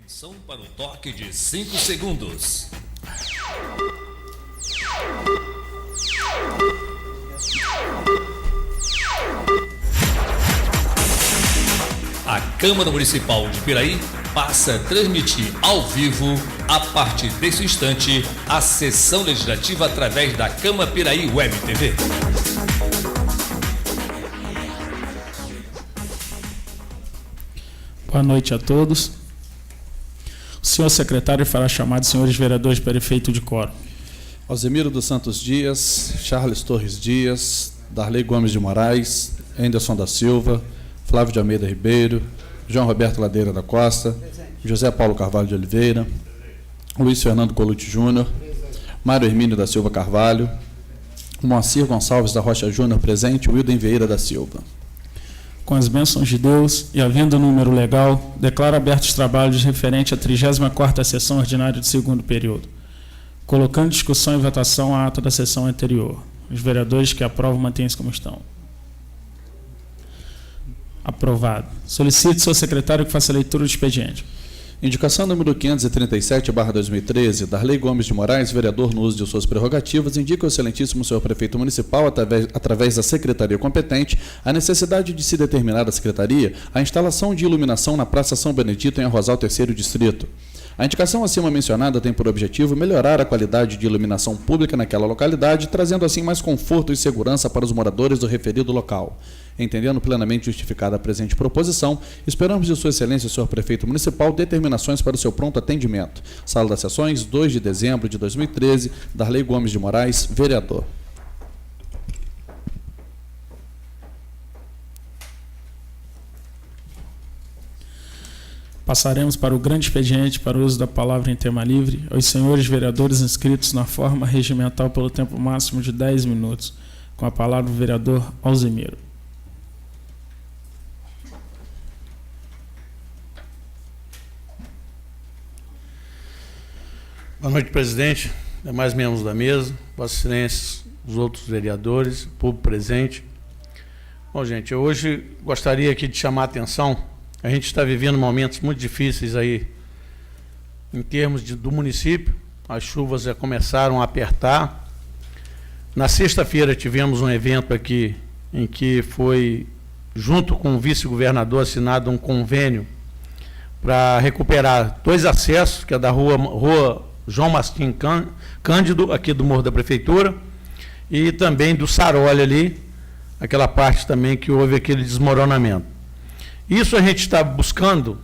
Atenção para o toque de 5 segundos. A Câmara Municipal de Piraí passa a transmitir ao vivo, a partir desse instante, a sessão legislativa através da Câmara Piraí Web TV. Boa noite a todos. O senhor secretário fará chamar de senhores vereadores para efeito de quórum. Alzemiro dos Santos Dias, Charles Torres Dias, Darley Gomes de Moraes, Henderson da Silva, Flávio de Almeida Ribeiro, João Roberto Ladeira da Costa, José Paulo Carvalho de Oliveira, Luiz Fernando Colucci Júnior, Mário Hermínio da Silva Carvalho, Moacir Gonçalves da Rocha Júnior presente, Wilden Vieira da Silva. Com as bênçãos de Deus e havendo número legal, declaro abertos os trabalhos referente à 34ª sessão ordinária do segundo período, colocando em discussão e votação a ata da sessão anterior. Os vereadores que aprovam mantenham-se como estão. Aprovado. Solicito, senhor secretário, que faça a leitura do expediente. Indicação número 537/2013, Darley Gomes de Moraes, vereador no uso de suas prerrogativas, indica ao excelentíssimo senhor prefeito municipal, através da secretaria competente, a necessidade de se determinar da secretaria a instalação de iluminação na Praça São Benedito, em Arrozal, 3º Distrito. A indicação acima mencionada tem por objetivo melhorar a qualidade de iluminação pública naquela localidade, trazendo assim mais conforto e segurança para os moradores do referido local. Entendendo plenamente justificada a presente proposição, esperamos de Sua Excelência, senhor Prefeito Municipal, determinações para o seu pronto atendimento. Sala das Sessões, 2 de dezembro de 2013, Darley Gomes de Moraes, vereador. Passaremos para o grande expediente para o uso da palavra em tema livre aos senhores vereadores inscritos na forma regimental pelo tempo máximo de 10 minutos. Com a palavra o vereador Alzemiro. Boa noite, presidente, demais membros da mesa, Vossa Excelência, os outros vereadores, público presente. Bom, gente, eu hoje gostaria aqui de chamar a atenção. A gente está vivendo momentos muito difíceis aí em termos do município. As chuvas já começaram a apertar. Na sexta-feira tivemos um evento aqui em que foi, junto com o vice-governador, assinado um convênio para recuperar 2 acessos, que é da rua João Mastim Cândido, aqui do Morro da Prefeitura, e também do Saroli ali, aquela parte também que houve aquele desmoronamento. Isso a gente está buscando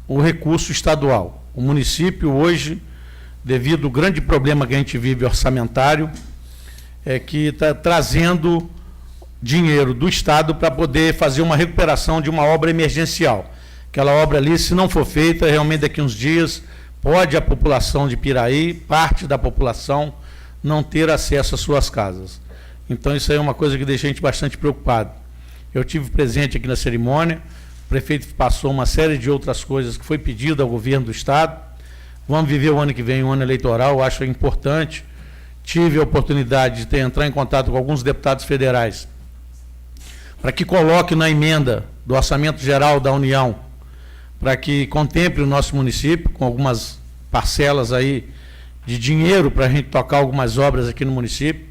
o recurso estadual. O município hoje, devido ao grande problema que a gente vive orçamentário, é que está trazendo dinheiro do Estado para poder fazer uma recuperação de uma obra emergencial. Aquela obra ali, se não for feita, realmente daqui a uns dias, pode a população de Piraí, parte da população, não ter acesso às suas casas. Então isso aí é uma coisa que deixa a gente bastante preocupado. Eu tive presente aqui na cerimônia, o prefeito passou uma série de outras coisas que foi pedido ao governo do Estado. Vamos viver o ano que vem, um ano eleitoral, eu acho importante. Tive a oportunidade de entrar em contato com alguns deputados federais para que coloque na emenda do Orçamento Geral da União, para que contemple o nosso município com algumas parcelas aí de dinheiro para a gente tocar algumas obras aqui no município.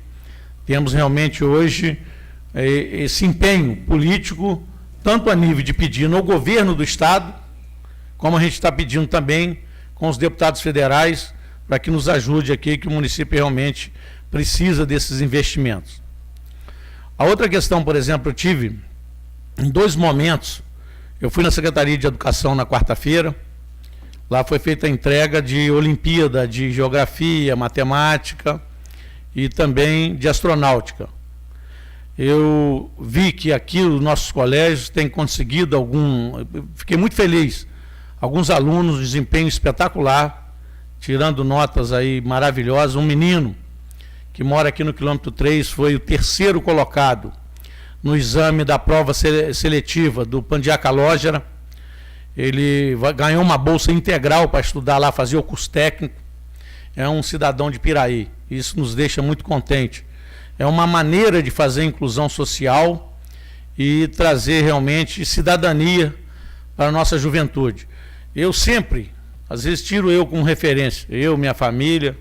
Temos realmente hoje esse empenho político, tanto a nível de pedir no governo do Estado, como a gente está pedindo também com os deputados federais, para que nos ajude aqui, que o município realmente precisa desses investimentos. A outra questão, por exemplo, eu tive em 2 momentos. Eu fui na Secretaria de Educação na quarta-feira, lá foi feita a entrega de Olimpíada de Geografia, Matemática e também de Astronáutica. Eu vi que aqui os nossos colégios têm conseguido fiquei muito feliz, alguns alunos de desempenho espetacular, tirando notas aí maravilhosas. Um menino que mora aqui no quilômetro 3 foi o 3º colocado no exame da prova seletiva do Pandiacalógera. Ele ganhou uma bolsa integral para estudar lá, fazer o curso técnico. É um cidadão de Piraí. Isso nos deixa muito contente. É uma maneira de fazer inclusão social e trazer realmente cidadania para a nossa juventude. Eu sempre Às vezes tiro eu como referência, eu, minha família.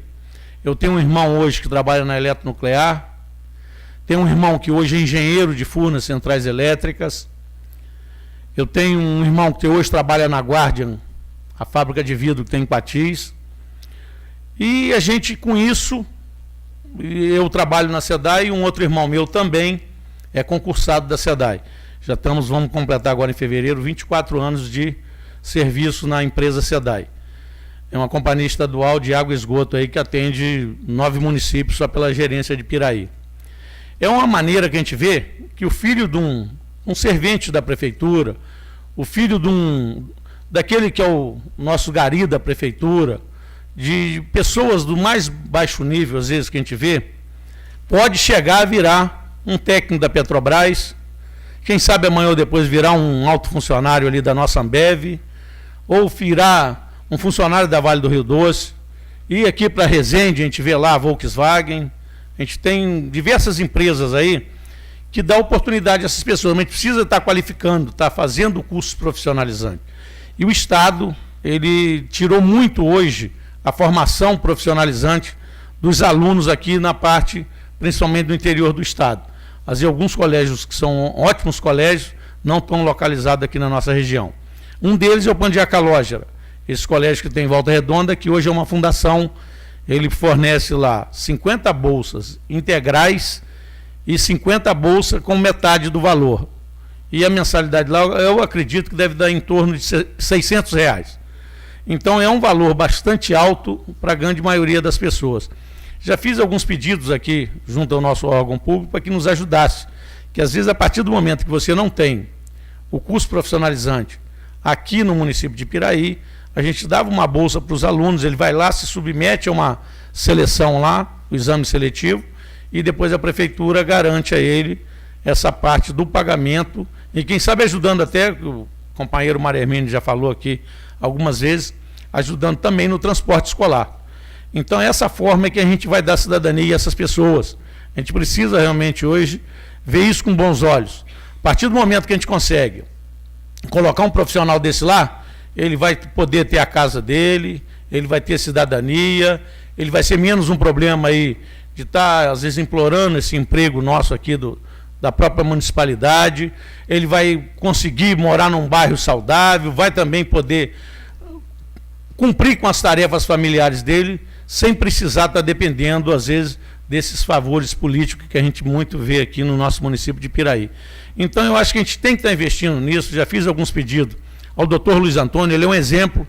Eu tenho um irmão hoje que trabalha na eletronuclear, tenho um irmão que hoje é engenheiro de Furnas Centrais Elétricas, eu tenho um irmão que hoje trabalha na Guardian, a fábrica de vidro que tem em Patis, e a gente com isso, eu trabalho na SEDAI e um outro irmão meu também é concursado da SEDAI. Vamos completar agora em fevereiro 24 anos de serviço na empresa SEDAI. É uma companhia estadual de água e esgoto aí que atende 9 municípios só pela gerência de Piraí. É uma maneira que a gente vê que o filho de um servente da prefeitura, o filho daquele que é o nosso gari da prefeitura, de pessoas do mais baixo nível, às vezes, que a gente vê, pode chegar a virar um técnico da Petrobras, quem sabe amanhã ou depois virar um alto funcionário ali da nossa Ambev, ou virar um funcionário da Vale do Rio Doce, e aqui para Resende a gente vê lá a Volkswagen, a gente tem diversas empresas aí que dá oportunidade a essas pessoas, mas a gente precisa estar qualificando, estar fazendo cursos profissionalizantes. E o Estado, ele tirou muito hoje a formação profissionalizante dos alunos aqui na parte, principalmente do interior do Estado. Às vezes alguns colégios que são ótimos colégios não estão localizados aqui na nossa região. Um deles é o Pandiacalógera, esse colégio que tem em Volta Redonda, que hoje é uma fundação, ele fornece lá 50 bolsas integrais e 50 bolsas com metade do valor. E a mensalidade lá, eu acredito que deve dar em torno de R$600. Então é um valor bastante alto para a grande maioria das pessoas. Já fiz alguns pedidos aqui, junto ao nosso órgão público, para que nos ajudasse. Que às vezes, a partir do momento que você não tem o curso profissionalizante aqui no município de Piraí, a gente dava uma bolsa para os alunos, ele vai lá, se submete a uma seleção lá, o exame seletivo, e depois a prefeitura garante a ele essa parte do pagamento, e quem sabe ajudando até, o companheiro Mário Hermínio já falou aqui algumas vezes, ajudando também no transporte escolar. Então essa forma é que a gente vai dar cidadania a essas pessoas. A gente precisa realmente hoje ver isso com bons olhos. A partir do momento que a gente consegue colocar um profissional desse lá, ele vai poder ter a casa dele, ele vai ter cidadania, ele vai ser menos um problema aí de estar, às vezes, implorando esse emprego nosso aqui da própria municipalidade, ele vai conseguir morar num bairro saudável, vai também poder cumprir com as tarefas familiares dele, sem precisar estar dependendo, às vezes, desses favores políticos que a gente muito vê aqui no nosso município de Piraí. Então, eu acho que a gente tem que estar investindo nisso, já fiz alguns pedidos ao doutor Luiz Antônio, ele é um exemplo,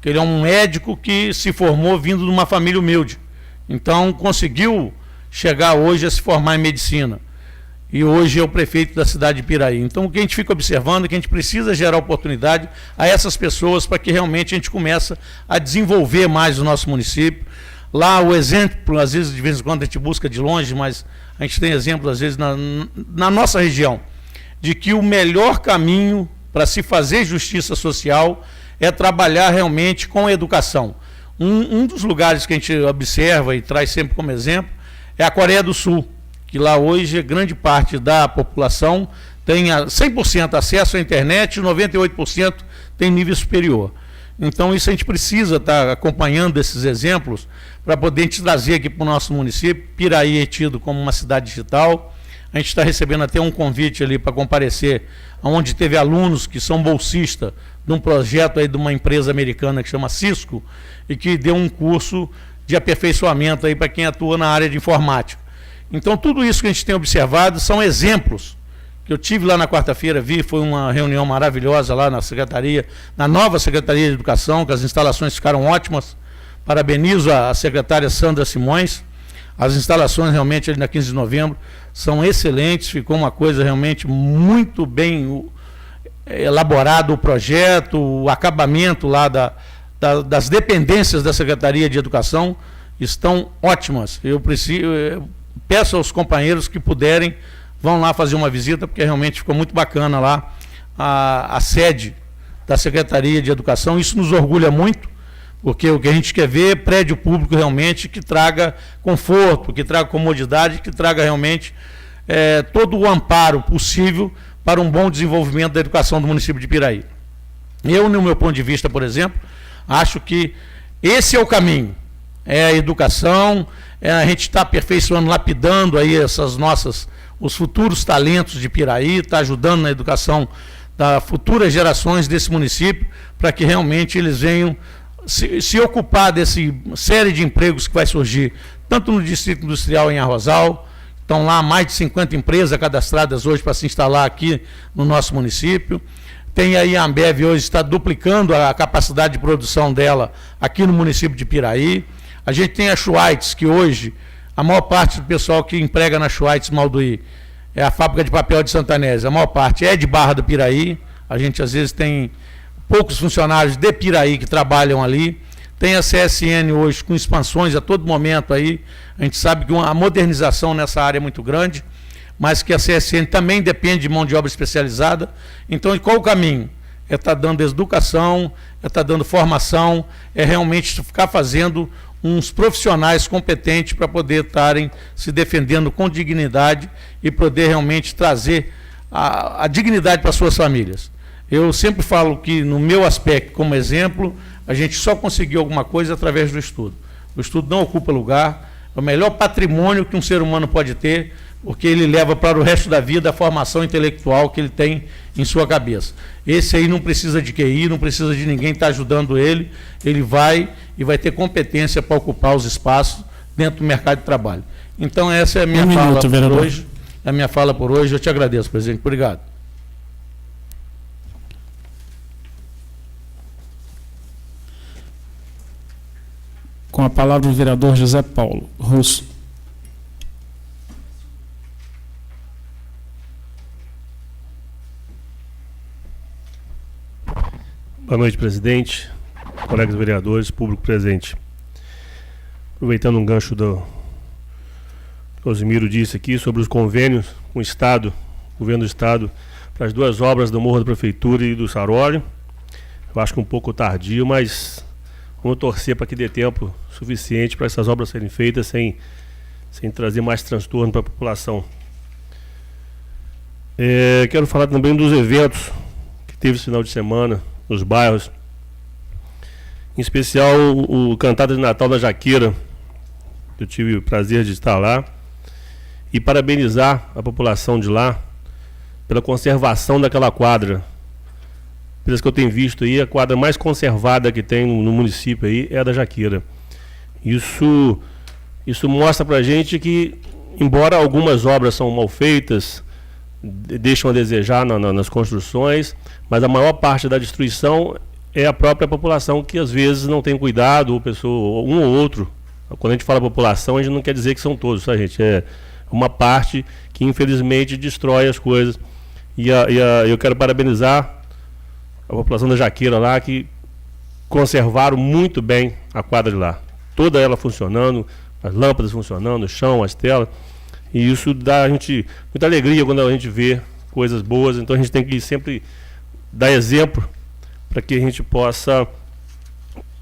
que ele é um médico que se formou vindo de uma família humilde. Então, conseguiu chegar hoje a se formar em medicina. E hoje é o prefeito da cidade de Piraí. Então, o que a gente fica observando é que a gente precisa gerar oportunidade a essas pessoas para que realmente a gente comece a desenvolver mais o nosso município. Lá o exemplo, às vezes, de vez em quando a gente busca de longe, mas a gente tem exemplo, às vezes, na nossa região, de que o melhor caminho para se fazer justiça social é trabalhar realmente com a educação. Um dos lugares que a gente observa e traz sempre como exemplo é a Coreia do Sul, que lá hoje grande parte da população tem 100% acesso à internet e 98% tem nível superior. Então isso a gente precisa estar acompanhando esses exemplos para poder trazer aqui para o nosso município. Piraí é tido como uma cidade digital. A gente está recebendo até um convite ali para comparecer, onde teve alunos que são bolsistas de um projeto aí de uma empresa americana que chama Cisco, e que deu um curso de aperfeiçoamento aí para quem atua na área de informática. Então, tudo isso que a gente tem observado são exemplos que eu tive lá na quarta-feira, foi uma reunião maravilhosa lá na secretaria, na nova Secretaria de Educação, que as instalações ficaram ótimas. Parabenizo a secretária Sandra Simões. As instalações realmente ali na 15 de novembro são excelentes, ficou uma coisa realmente muito bem elaborado o projeto, o acabamento lá das dependências da Secretaria de Educação estão ótimas. Eu peço aos companheiros que puderem, vão lá fazer uma visita, porque realmente ficou muito bacana lá a sede da Secretaria de Educação. Isso nos orgulha muito, porque o que a gente quer ver é prédio público realmente que traga conforto, que traga comodidade, que traga realmente todo o amparo possível para um bom desenvolvimento da educação do município de Piraí. Eu, no meu ponto de vista, por exemplo, Acho que esse é o caminho, é a educação, a gente está aperfeiçoando, lapidando aí os futuros talentos de Piraí, está ajudando na educação das futuras gerações desse município, para que realmente eles venham se ocupar desse série de empregos que vai surgir, tanto no Distrito Industrial em Arrozal. Estão lá mais de 50 empresas cadastradas hoje para se instalar aqui no nosso município. Tem aí a Ambev hoje está duplicando a capacidade de produção dela aqui no município de Piraí. A gente tem a Schweitz, que hoje a maior parte do pessoal que emprega na Schweitz Malduí é a fábrica de papel de Santanésia, a maior parte é de Barra do Piraí. A gente às vezes tem poucos funcionários de Piraí que trabalham ali. Tem a CSN hoje com expansões a todo momento aí. A gente sabe que a modernização nessa área é muito grande, mas que a CSN também depende de mão de obra especializada. Então, qual o caminho? É estar dando educação, é estar dando formação, é realmente ficar fazendo uns profissionais competentes para poder estarem se defendendo com dignidade e poder realmente trazer a dignidade para suas famílias. Eu sempre falo que, no meu aspecto, como exemplo, a gente só conseguiu alguma coisa através do estudo. O estudo não ocupa lugar, é o melhor patrimônio que um ser humano pode ter, porque ele leva para o resto da vida a formação intelectual que ele tem em sua cabeça. Esse aí não precisa de QI, não precisa de ninguém estar ajudando ele, ele vai e vai ter competência para ocupar os espaços dentro do mercado de trabalho. Então essa é a minha fala por hoje. É a minha fala por hoje. Eu te agradeço, presidente. Obrigado. Com a palavra o vereador José Paulo Russo. Boa noite, presidente, colegas vereadores, público presente. Aproveitando um gancho do Rosimiro disse aqui sobre os convênios com o Estado, governo do Estado, para as duas obras do Morro da Prefeitura e do Saróleo. Eu acho que um pouco tardio, mas vamos torcer para que dê tempo suficiente para essas obras serem feitas sem trazer mais transtorno para a população. Quero falar também dos eventos que teve esse final de semana nos bairros, em especial o Cantada de Natal da Jaqueira. Eu tive o prazer de estar lá e parabenizar a população de lá pela conservação daquela quadra. Pelas que eu tenho visto aí, a quadra mais conservada que tem no município aí é a da Jaqueira. Isso mostra pra gente que, embora algumas obras são mal feitas, deixam a desejar nas construções, mas a maior parte da destruição é a própria população que às vezes não tem cuidado, ou pessoa, um ou outro. Quando a gente fala população, a gente não quer dizer que são todos, tá, gente? É uma parte que infelizmente destrói as coisas. E eu quero parabenizar a população da Jaqueira lá, que conservaram muito bem a quadra de lá. Toda ela funcionando, as lâmpadas funcionando, o chão, as telas. E isso dá a gente muita alegria quando a gente vê coisas boas. Então a gente tem que sempre dar exemplo para que a gente possa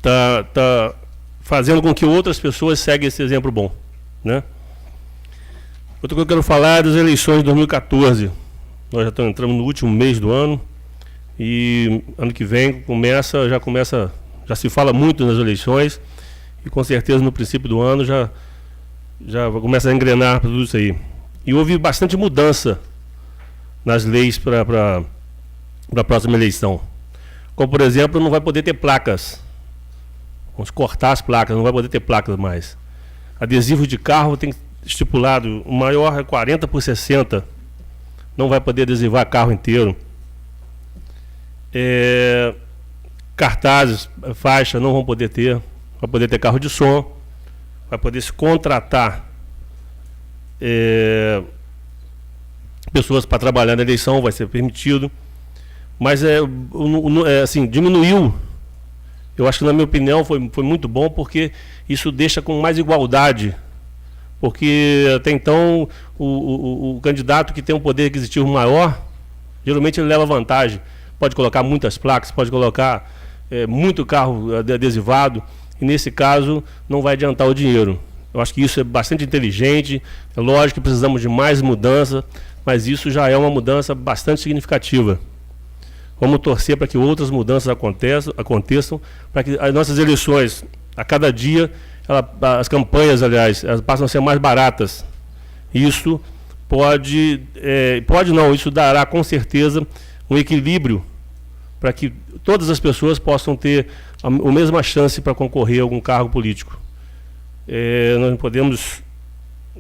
tá fazendo com que outras pessoas seguem esse exemplo bom, né? Outra coisa que eu quero falar é das eleições de 2014. Nós já estamos entrando no último mês do ano e ano que vem já se fala muito nas eleições e com certeza no princípio do ano já começa a engrenar tudo isso aí. E houve bastante mudança nas leis para a próxima eleição. Como, por exemplo, não vai poder ter placas. Vamos cortar as placas, não vai poder ter placas mais. Adesivo de carro tem estipulado, o maior é 40 por 60. Não vai poder adesivar carro inteiro. Cartazes, faixa, não vão poder ter. Vai poder ter carro de som. Vai poder se contratar pessoas para trabalhar na eleição, vai ser permitido. Mas assim, diminuiu. Eu acho que, na minha opinião, foi muito bom, porque isso deixa com mais igualdade. Porque até então o candidato que tem um poder aquisitivo maior, geralmente ele leva vantagem. Pode colocar muitas placas, pode colocar muito carro adesivado, e nesse caso não vai adiantar o dinheiro. Eu acho que isso é bastante inteligente. É lógico que precisamos de mais mudança, mas isso já é uma mudança bastante significativa. Vamos torcer para que outras mudanças aconteçam, para que as nossas eleições, a cada dia, as campanhas, aliás, elas passam a ser mais baratas. Isso isso dará com certeza um equilíbrio para que todas as pessoas possam ter a mesma chance para concorrer a algum cargo político. Nós não podemos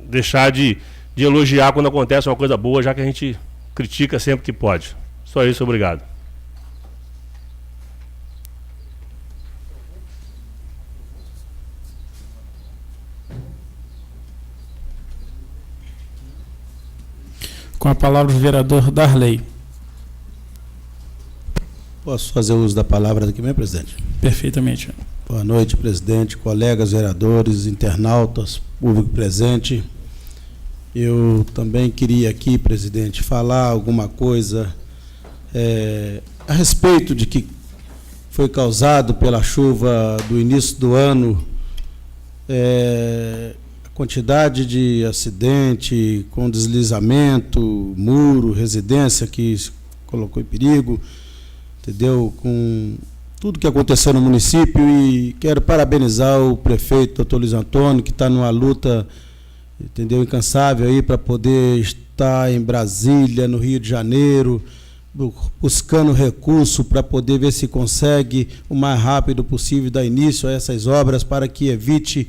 deixar de elogiar quando acontece uma coisa boa, já que a gente critica sempre que pode. Só isso, obrigado. Com a palavra o vereador Darley. Posso fazer uso da palavra aqui mesmo, presidente? Perfeitamente. Boa noite, presidente, colegas vereadores, internautas, público presente. Eu também queria aqui, presidente, falar alguma coisa a respeito de que foi causado pela chuva do início do ano, a quantidade de acidente com deslizamento, muro, residência que se colocou em perigo, entendeu? Com tudo que aconteceu no município, e quero parabenizar o prefeito, doutor Luiz Antônio, que está numa luta, entendeu, incansável aí para poder estar em Brasília, no Rio de Janeiro, buscando recurso para poder ver se consegue o mais rápido possível dar início a essas obras para que evite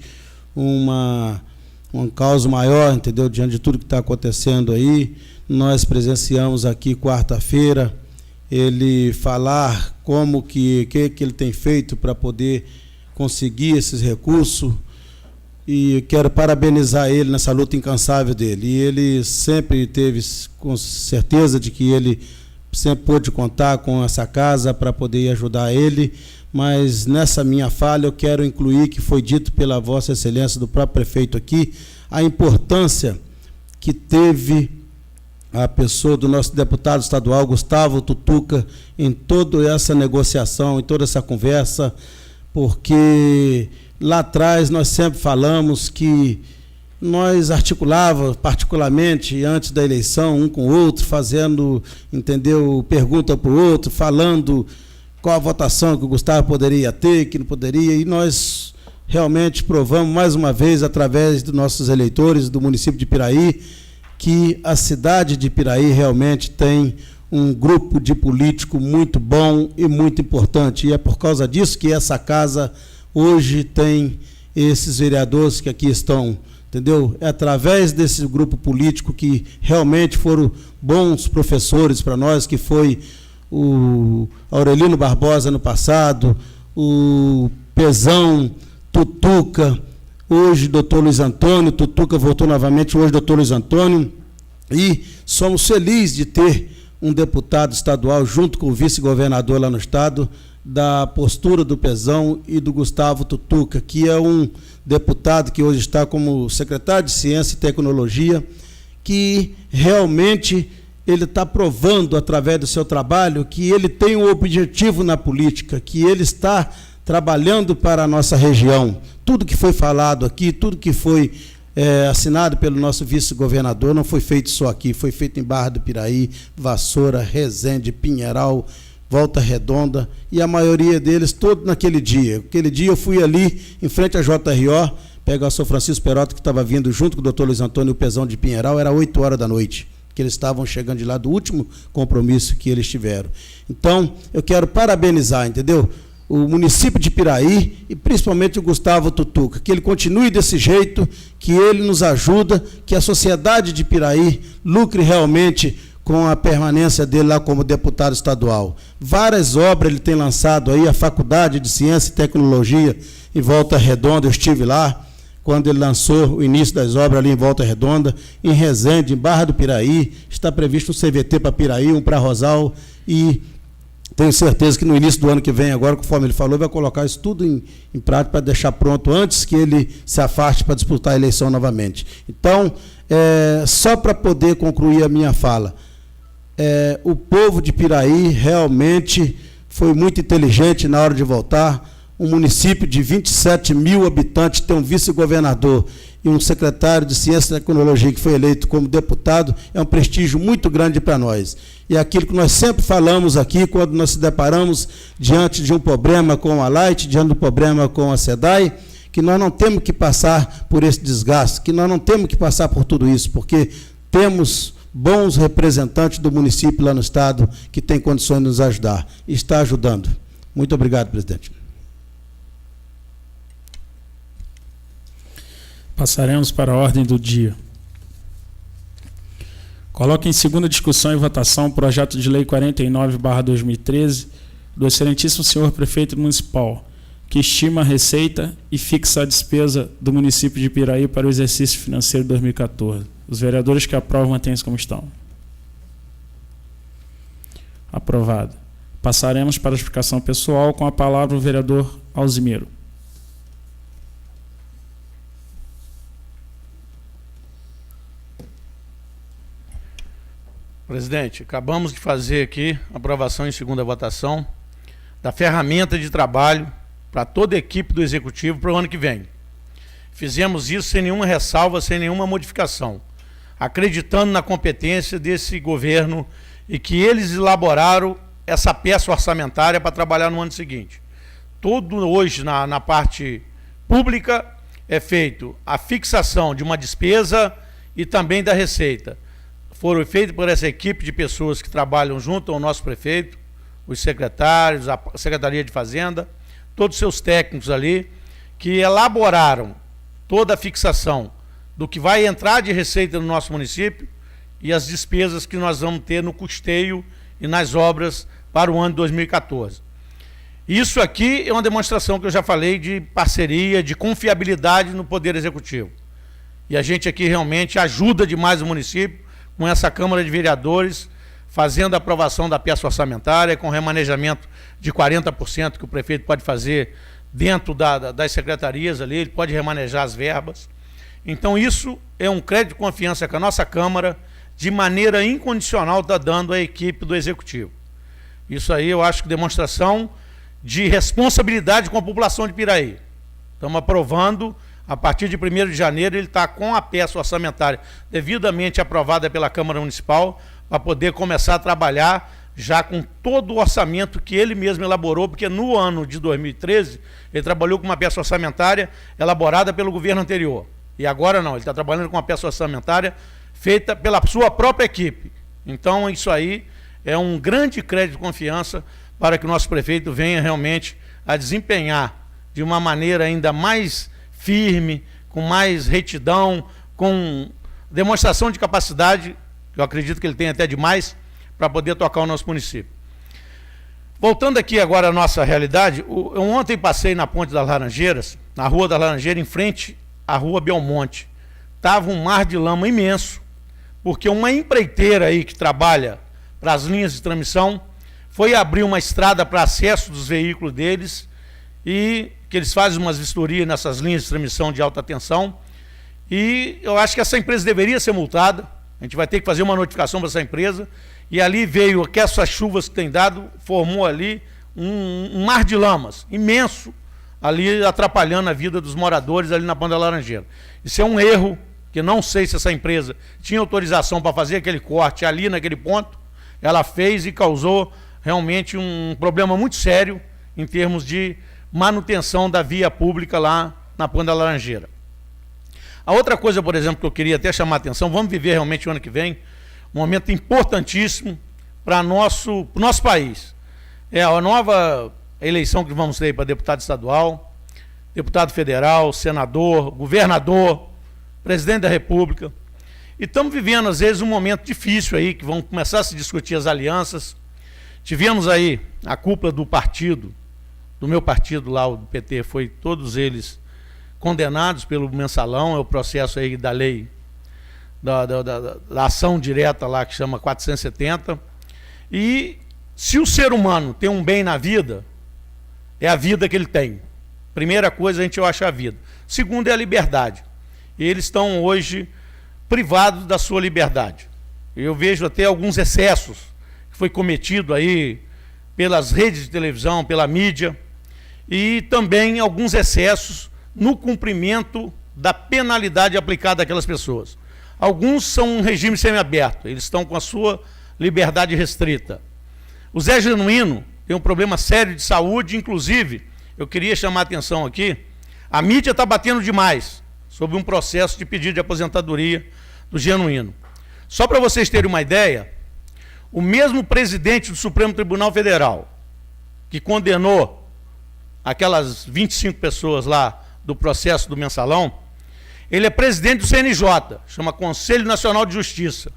um caos maior, entendeu, diante de tudo que está acontecendo aí. Nós presenciamos aqui quarta-feira ele falar como que ele tem feito para poder conseguir esses recursos, e quero parabenizar ele nessa luta incansável dele. E ele sempre teve com certeza de que ele sempre pôde contar com essa casa para poder ajudar ele, mas nessa minha fala eu quero incluir que foi dito pela Vossa Excelência do próprio prefeito aqui, a importância que teve a pessoa do nosso deputado estadual, Gustavo Tutuca, em toda essa negociação, em toda essa conversa, porque lá atrás nós sempre falamos que nós articulávamos, particularmente antes da eleição, um com o outro, fazendo, entendeu, pergunta para o outro, falando qual a votação que o Gustavo poderia ter, que não poderia, e nós realmente provamos mais uma vez, através dos nossos eleitores do município de Piraí, que a cidade de Piraí realmente tem um grupo de político muito bom e muito importante, e é por causa disso que essa casa hoje tem esses vereadores que aqui estão, entendeu? É através desse grupo político que realmente foram bons professores para nós, que foi o Aurelino Barbosa no passado, o Pezão, Tutuca, hoje doutor Luiz Antônio, Tutuca voltou novamente, hoje doutor Luiz Antônio, e somos felizes de ter um deputado estadual junto com o vice-governador lá no estado, da postura do Pezão e do Gustavo Tutuca, que é um deputado que hoje está como secretário de Ciência e Tecnologia, que realmente ele está provando, através do seu trabalho, que ele tem um objetivo na política, que ele está trabalhando para a nossa região. Tudo que foi falado aqui, tudo que foi assinado pelo nosso vice-governador, não foi feito só aqui, foi feito em Barra do Piraí, Vassoura, Resende, Pinheiral, Volta Redonda, e a maioria deles todo naquele dia. Aquele dia eu fui ali, em frente à JRO, pegar o São Francisco Perotto, que estava vindo junto com o doutor Luiz Antônio e o Pezão de Pinheiral, era 8 horas da noite, que eles estavam chegando de lá do último compromisso que eles tiveram. Então, eu quero parabenizar, entendeu? O município de Piraí e principalmente o Gustavo Tutuca, que ele continue desse jeito, que ele nos ajuda, que a sociedade de Piraí lucre realmente com a permanência dele lá como deputado estadual. Várias obras ele tem lançado aí, a Faculdade de Ciência e Tecnologia em Volta Redonda, eu estive lá, quando ele lançou o início das obras ali em Volta Redonda, em Resende, em Barra do Piraí, está previsto um CVT para Piraí, um para Rosal, e tenho certeza que no início do ano que vem, agora, conforme ele falou, vai colocar isso tudo em prática para deixar pronto antes que ele se afaste para disputar a eleição novamente. Então, só para poder concluir a minha fala, o povo de Piraí realmente foi muito inteligente na hora de votar. Um município de 27 mil habitantes tem um vice-governador e um secretário de Ciência e Tecnologia que foi eleito como deputado, é um prestígio muito grande para nós. E é aquilo que nós sempre falamos aqui, quando nós se deparamos diante de um problema com a Light, diante de um problema com a SEDAI, que nós não temos que passar por esse desgaste, que nós não temos que passar por tudo isso, porque temos bons representantes do município lá no Estado que têm condições de nos ajudar, e está ajudando. Muito obrigado, presidente. Passaremos para a ordem do dia. Coloque em segunda discussão e votação o projeto de lei 49/2013 do excelentíssimo senhor prefeito municipal, que estima a receita e fixa a despesa do município de Piraí para o exercício financeiro de 2014. Os vereadores que aprovam mantêm-se como estão. Aprovado. Passaremos para a explicação pessoal, com a palavra o vereador Alzimiro. Presidente, acabamos de fazer aqui a aprovação em segunda votação da ferramenta de trabalho para toda a equipe do Executivo para o ano que vem. Fizemos isso sem nenhuma ressalva, sem nenhuma modificação, acreditando na competência desse governo e que eles elaboraram essa peça orçamentária para trabalhar no ano seguinte. Tudo hoje na parte pública é feito a fixação de uma despesa e também da receita. Foram feitos por essa equipe de pessoas que trabalham junto ao nosso prefeito, os secretários, a Secretaria de Fazenda, todos os seus técnicos ali, que elaboraram toda a fixação do que vai entrar de receita no nosso município e as despesas que nós vamos ter no custeio e nas obras para o ano de 2014. Isso aqui é uma demonstração que eu já falei de parceria, de confiabilidade no Poder Executivo. E a gente aqui realmente ajuda demais o município, com essa Câmara de Vereadores, fazendo a aprovação da peça orçamentária, com remanejamento de 40% que o prefeito pode fazer dentro das secretarias ali, ele pode remanejar as verbas. Então isso é um crédito de confiança que a nossa Câmara, de maneira incondicional, está dando à equipe do Executivo. Isso aí eu acho que demonstração de responsabilidade com a população de Piraí. Estamos aprovando. A partir de 1º de janeiro, ele está com a peça orçamentária devidamente aprovada pela Câmara Municipal para poder começar a trabalhar já com todo o orçamento que ele mesmo elaborou, porque no ano de 2013 ele trabalhou com uma peça orçamentária elaborada pelo governo anterior. E agora não, ele está trabalhando com uma peça orçamentária feita pela sua própria equipe. Então isso aí é um grande crédito de confiança para que o nosso prefeito venha realmente a desempenhar de uma maneira ainda mais firme, com mais retidão, com demonstração de capacidade, que eu acredito que ele tem até demais, para poder tocar o nosso município. Voltando aqui agora à nossa realidade, eu ontem passei na Ponte das Laranjeiras, na Rua das Laranjeiras, em frente à Rua Belmonte. Estava um mar de lama imenso, porque uma empreiteira aí que trabalha para as linhas de transmissão foi abrir uma estrada para acesso dos veículos deles, e que eles fazem umas vistorias nessas linhas de transmissão de alta tensão, e eu acho que essa empresa deveria ser multada. A gente vai ter que fazer uma notificação para essa empresa, e ali veio que essas chuvas que tem dado, formou ali um mar de lamas imenso, ali atrapalhando a vida dos moradores ali na Ponta da Laranjeira. Isso é um erro, que não sei se essa empresa tinha autorização para fazer aquele corte ali naquele ponto, ela fez e causou realmente um problema muito sério em termos de manutenção da via pública lá na Ponta da Laranjeira. A outra coisa, por exemplo, que eu queria até chamar a atenção, vamos viver realmente o ano que vem um momento importantíssimo para nosso país. É a nova eleição que vamos ter para deputado estadual, deputado federal, senador, governador, presidente da República. E estamos vivendo, às vezes, um momento difícil aí, que vão começar a se discutir as alianças. Tivemos aí a cúpula do partido, do meu partido lá, o PT, foi todos eles condenados pelo mensalão, é o processo aí da lei, da ação direta lá, que chama 470. E se o ser humano tem um bem na vida, é a vida que ele tem. Primeira coisa, a gente acha a vida. Segundo é a liberdade. E eles estão hoje privados da sua liberdade. Eu vejo até alguns excessos que foi cometido aí pelas redes de televisão, pela mídia, e também alguns excessos no cumprimento da penalidade aplicada àquelas pessoas. Alguns são um regime semiaberto, eles estão com a sua liberdade restrita. O Zé Genuíno tem um problema sério de saúde, inclusive, eu queria chamar a atenção aqui, a mídia está batendo demais sobre um processo de pedido de aposentadoria do Genuíno. Só para vocês terem uma ideia, o mesmo presidente do Supremo Tribunal Federal, que condenou aquelas 25 pessoas lá do processo do Mensalão, ele é presidente do CNJ, chama Conselho Nacional de Justiça.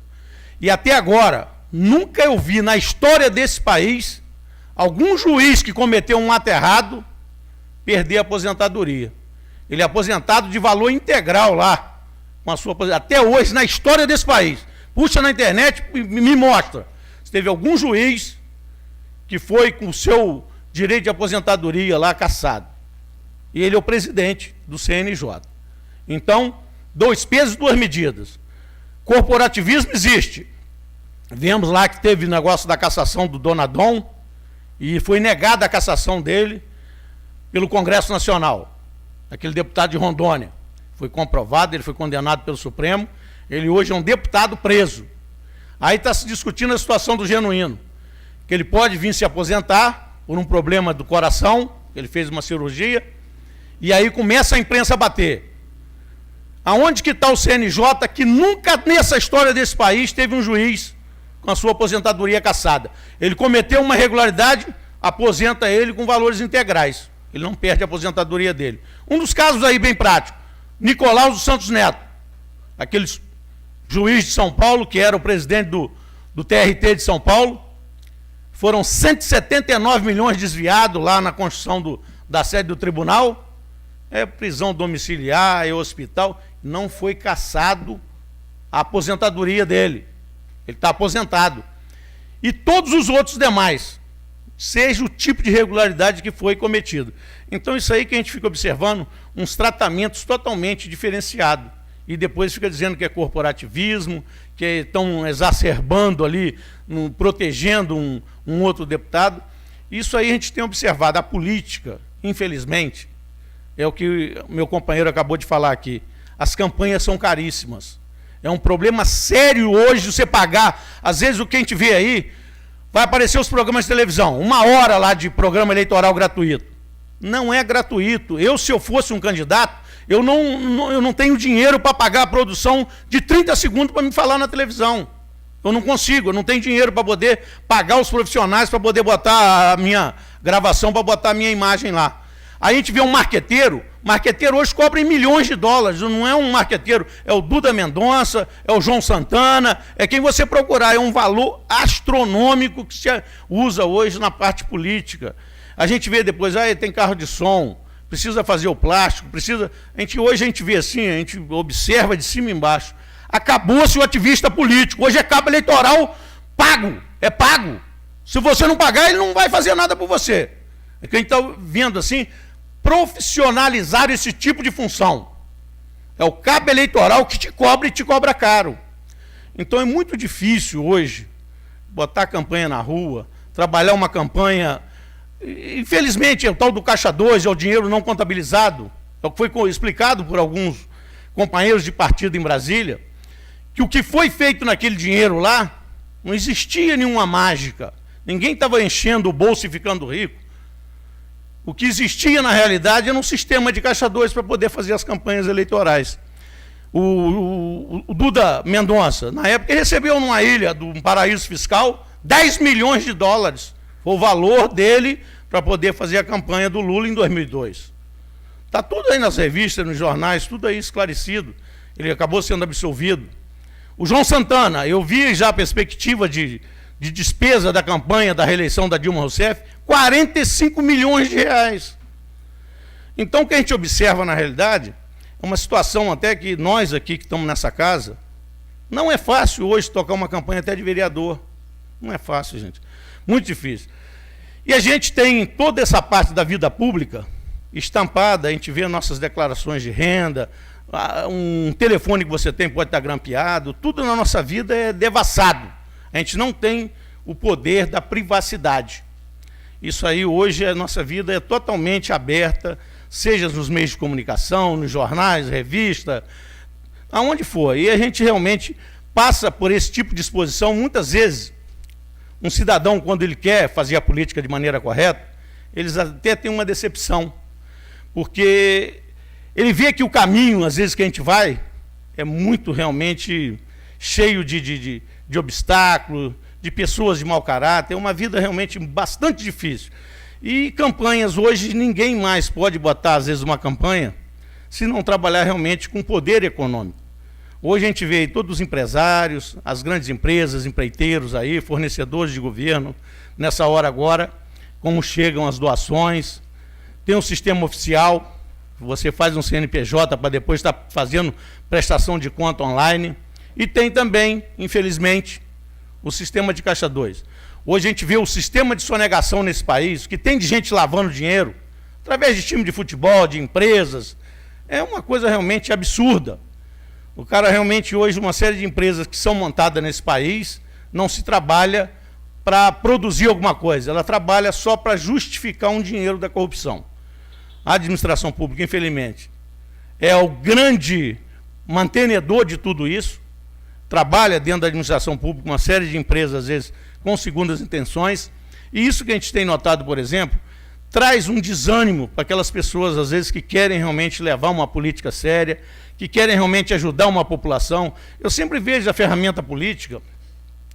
E até agora, nunca eu vi na história desse país algum juiz que cometeu um ato errado perder a aposentadoria. Ele é aposentado de valor integral lá, com a sua aposentadoria. Até hoje, na história desse país. Puxa na internet e me mostra se teve algum juiz que foi com o seu direito de aposentadoria lá cassado. E ele é o presidente do CNJ. Então, 2 pesos, 2 medidas. Corporativismo existe. Vemos lá que teve negócio da cassação do Donadon e foi negada a cassação dele pelo Congresso Nacional. Aquele deputado de Rondônia. Foi comprovado, ele foi condenado pelo Supremo. Ele hoje é um deputado preso. Aí está se discutindo a situação do Genuíno. Que ele pode vir se aposentar por um problema do coração, ele fez uma cirurgia, e aí começa a imprensa a bater. Aonde que está o CNJ que nunca nessa história desse país teve um juiz com a sua aposentadoria cassada? Ele cometeu uma irregularidade, aposenta ele com valores integrais. Ele não perde a aposentadoria dele. Um dos casos aí bem prático, Nicolau dos Santos Neto, aquele juiz de São Paulo, que era o presidente do TRT de São Paulo, foram 179 milhões desviados lá na construção da sede do tribunal, é prisão domiciliar, é hospital, não foi cassado a aposentadoria dele. Ele está aposentado. E todos os outros demais, seja o tipo de irregularidade que foi cometido. Então isso aí que a gente fica observando, uns tratamentos totalmente diferenciados. E depois fica dizendo que é corporativismo, que estão exacerbando ali, protegendo um outro deputado. Isso aí a gente tem observado. A política, infelizmente, é o que meu companheiro acabou de falar aqui. As campanhas são caríssimas. É um problema sério hoje você pagar. Às vezes o que a gente vê aí, vai aparecer os programas de televisão, 1 hora lá de programa eleitoral gratuito. Não é gratuito. Se eu fosse um candidato, eu não tenho dinheiro para pagar a produção de 30 segundos para me falar na televisão. Eu não consigo, eu não tenho dinheiro para poder pagar os profissionais, para poder botar a minha gravação, para botar a minha imagem lá. Aí a gente vê um marqueteiro hoje cobra em milhões de dólares, não é um marqueteiro, é o Duda Mendonça, é o João Santana, é quem você procurar, é um valor astronômico que se usa hoje na parte política. A gente vê depois, tem carro de som, precisa fazer o plástico, hoje a gente vê assim, a gente observa de cima e embaixo. Acabou-se o ativista político, hoje é cabo eleitoral pago, é pago. Se você não pagar, ele não vai fazer nada por você. É que a gente está vendo assim, profissionalizar esse tipo de função. É o cabo eleitoral que te cobra e te cobra caro. Então é muito difícil hoje botar a campanha na rua, trabalhar uma campanha. Infelizmente, é o tal do Caixa 2, é o dinheiro não contabilizado, é o que foi explicado por alguns companheiros de partido em Brasília, que o que foi feito naquele dinheiro lá, não existia nenhuma mágica, ninguém estava enchendo o bolso e ficando rico. O que existia na realidade era um sistema de Caixa 2 para poder fazer as campanhas eleitorais. O Duda Mendonça, na época, recebeu numa ilha, de um paraíso fiscal, 10 milhões de dólares. Foi o valor dele para poder fazer a campanha do Lula em 2002. Está tudo aí nas revistas, nos jornais, tudo aí esclarecido. Ele acabou sendo absolvido. O João Santana, eu vi já a perspectiva de despesa da campanha da reeleição da Dilma Rousseff, 45 milhões de reais. Então, o que a gente observa na realidade é uma situação até que nós aqui que estamos nessa casa, não é fácil hoje tocar uma campanha até de vereador. Não é fácil, gente. Muito difícil. E a gente tem toda essa parte da vida pública estampada, a gente vê nossas declarações de renda, um telefone que você tem pode estar grampeado, tudo na nossa vida é devassado. A gente não tem o poder da privacidade. Isso aí hoje, a nossa vida é totalmente aberta, seja nos meios de comunicação, nos jornais, revista, aonde for. E a gente realmente passa por esse tipo de exposição. Muitas vezes, um cidadão, quando ele quer fazer a política de maneira correta, eles até têm uma decepção, porque ele vê que o caminho, às vezes, que a gente vai, é muito realmente cheio de obstáculos, de pessoas de mau caráter, é uma vida realmente bastante difícil. E campanhas, hoje, ninguém mais pode botar, às vezes, uma campanha, se não trabalhar realmente com poder econômico. Hoje a gente vê aí todos os empresários, as grandes empresas, empreiteiros aí, fornecedores de governo, nessa hora agora, como chegam as doações, tem um sistema oficial, você faz um CNPJ para depois estar fazendo prestação de conta online, e tem também, infelizmente, o sistema de Caixa 2. Hoje a gente vê o sistema de sonegação nesse país, que tem de gente lavando dinheiro, através de time de futebol, de empresas, é uma coisa realmente absurda. O cara realmente hoje, uma série de empresas que são montadas nesse país, não se trabalha para produzir alguma coisa, ela trabalha só para justificar um dinheiro da corrupção. A administração pública, infelizmente, é o grande mantenedor de tudo isso, trabalha dentro da administração pública uma série de empresas, às vezes, com segundas intenções, e isso que a gente tem notado, por exemplo, traz um desânimo para aquelas pessoas, às vezes, que querem realmente levar uma política séria, que querem realmente ajudar uma população. Eu sempre vejo a ferramenta política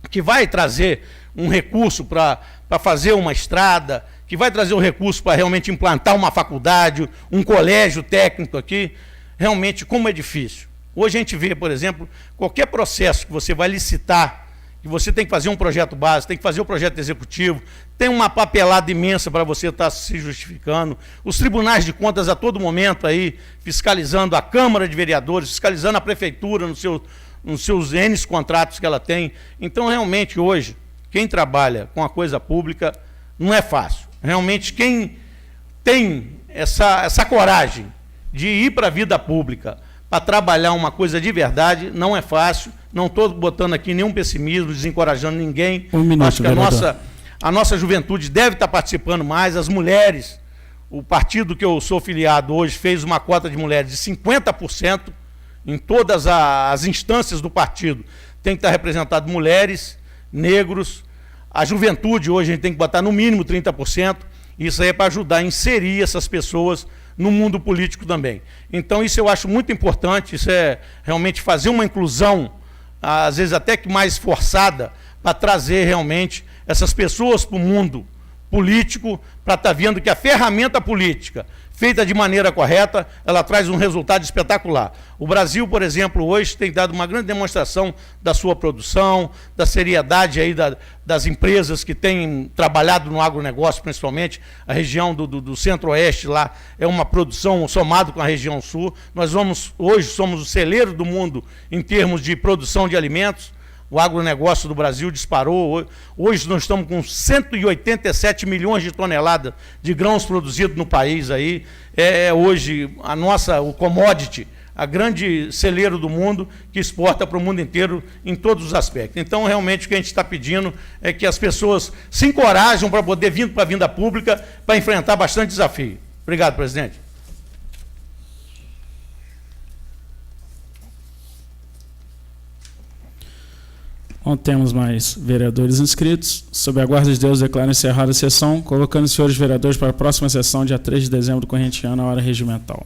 que vai trazer um recurso para fazer uma estrada, que vai trazer um recurso para realmente implantar uma faculdade, um colégio técnico aqui, realmente como é difícil. Hoje a gente vê, por exemplo, qualquer processo que você vai licitar, que você tem que fazer um projeto básico, tem que fazer o projeto executivo, tem uma papelada imensa para você estar se justificando, os tribunais de contas a todo momento aí, fiscalizando a Câmara de Vereadores, fiscalizando a Prefeitura nos seus N contratos que ela tem. Então, realmente, hoje, quem trabalha com a coisa pública não é fácil. Realmente, quem tem essa coragem de ir para a vida pública para trabalhar uma coisa de verdade, não é fácil. Não estou botando aqui nenhum pessimismo, desencorajando ninguém. Acho que a nossa juventude deve estar participando mais, as mulheres. O partido que eu sou filiado hoje fez uma cota de mulheres de 50% em todas as instâncias do partido. Tem que estar representado mulheres, negros. A juventude hoje a gente tem que botar no mínimo 30%. Isso aí é para ajudar a inserir essas pessoas no mundo político também. Então isso eu acho muito importante, isso é realmente fazer uma inclusão, às vezes até que mais forçada, para trazer realmente essas pessoas para o mundo político, para estar vendo que a ferramenta política, feita de maneira correta, ela traz um resultado espetacular. O Brasil, por exemplo, hoje tem dado uma grande demonstração da sua produção, da seriedade aí das empresas que têm trabalhado no agronegócio, principalmente a região do centro-oeste lá, é uma produção somado com a região sul. Nós hoje somos o celeiro do mundo em termos de produção de alimentos. O agronegócio do Brasil disparou. Hoje nós estamos com 187 milhões de toneladas de grãos produzidos no país aí. Hoje o commodity, a grande celeiro do mundo, que exporta para o mundo inteiro em todos os aspectos. Então, realmente, o que a gente está pedindo é que as pessoas se encorajam para poder vir para a vinda pública, para enfrentar bastante desafio. Obrigado, presidente. Não temos mais vereadores inscritos. Sob a guarda de Deus, declaro encerrada a sessão, colocando os senhores vereadores para a próxima sessão, dia 3 de dezembro do corrente ano, à hora regimental.